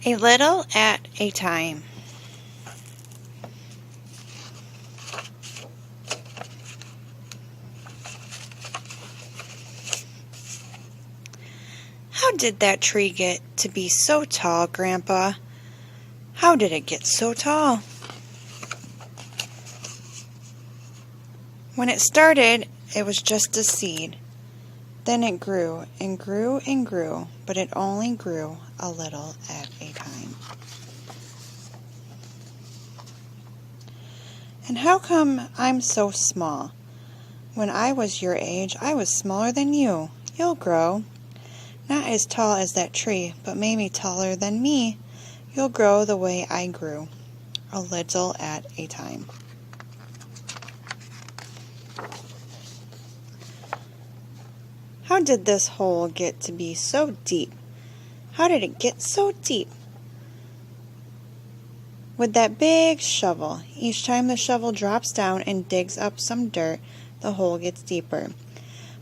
A little at a time. How did that tree get to be so tall, Grandpa? How did it get so tall? When it started, it was just a seed. Then it grew and grew and grew, but it only grew a little at a time. And how come I'm so small? When I was your age, I was smaller than you. You'll grow. Not as tall as that tree, but maybe taller than me. You'll grow the way I grew, a little at a time. How did this hole get to be so deep? How did it get so deep? With that big shovel, each time the shovel drops down and digs up some dirt, the hole gets deeper.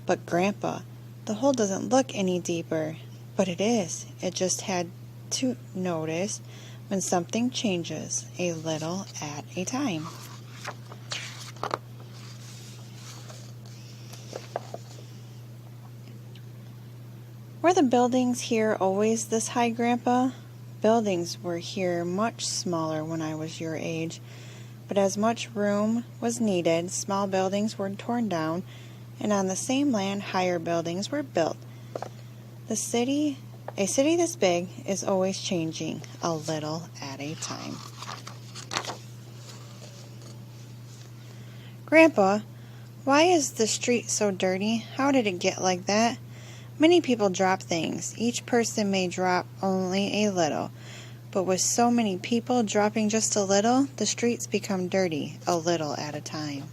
But Grandpa, the hole doesn't look any deeper, but it is. It just had to notice when something changes a little at a time. Were the buildings here always this high, Grandpa? Buildings were here much smaller when I was your age, but as much room was needed, small buildings were torn down, and on the same land, higher buildings were built. A city this big is always changing, a little at a time. Grandpa, why is the street so dirty? How did it get like that? Many people drop things. Each person may drop only a little. But with so many people dropping just a little, the streets become dirty, a little at a time.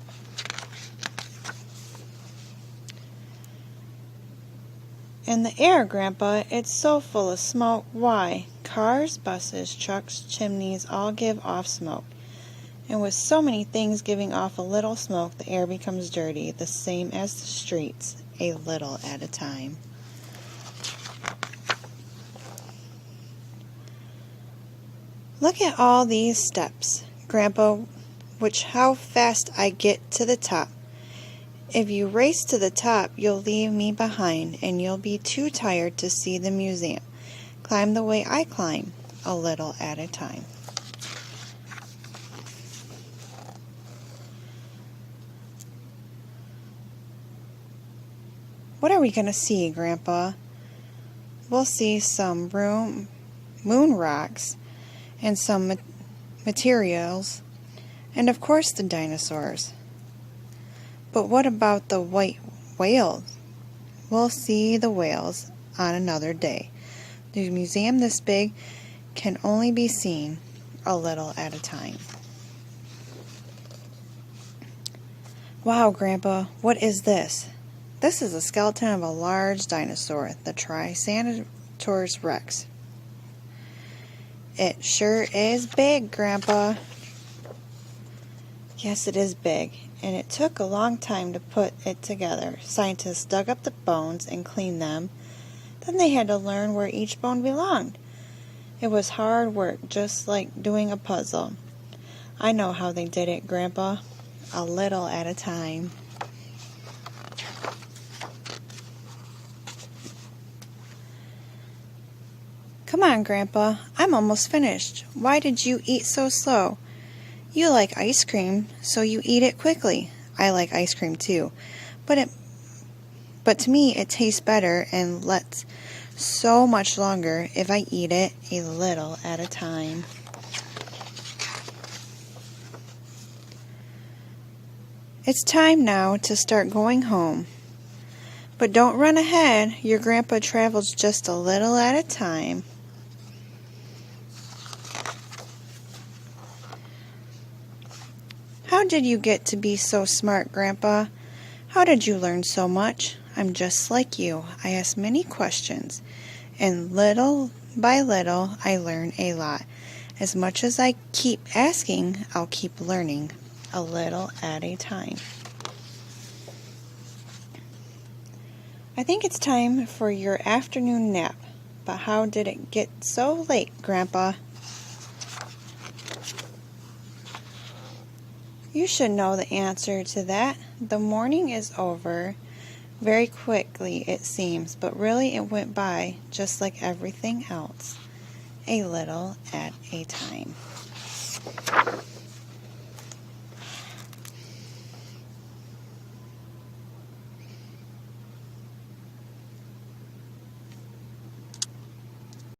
And the air, Grandpa, it's so full of smoke. Why? Cars, buses, trucks, chimneys all give off smoke. And with so many things giving off a little smoke, the air becomes dirty, the same as the streets, a little at a time. Look at all these steps, Grandpa, how fast I get to the top. If you race to the top, you'll leave me behind, and you'll be too tired to see the museum. Climb the way I climb, a little at a time. What are we going to see, Grandpa? We'll see some moon rocks and some materials, and of course the dinosaurs. But what about the white whales? We'll see the whales on another day. The museum this big can only be seen a little at a time. Wow, Grandpa, what is this? This is a skeleton of a large dinosaur, the Triceratops rex. It sure is big, Grandpa. Yes, it is big, and it took a long time to put it together. Scientists dug up the bones and cleaned them. Then they had to learn where each bone belonged. It was hard work, just like doing a puzzle. I know how they did it, Grandpa. A little at a time. Come on, Grandpa. I'm almost finished. Why did you eat so slow? You like ice cream, so you eat it quickly. I like ice cream too. But to me, it tastes better and lasts so much longer if I eat it a little at a time. It's time now to start going home. But don't run ahead. Your Grandpa travels just a little at a time. How did you get to be so smart, Grandpa? How did you learn so much? I'm just like you. I ask many questions, and little by little, I learn a lot. As much as I keep asking, I'll keep learning, a little at a time. I think it's time for your afternoon nap. But how did it get so late, Grandpa? You should know the answer to that. The morning is over. Very quickly, it seems, but really it went by just like everything else, a little at a time.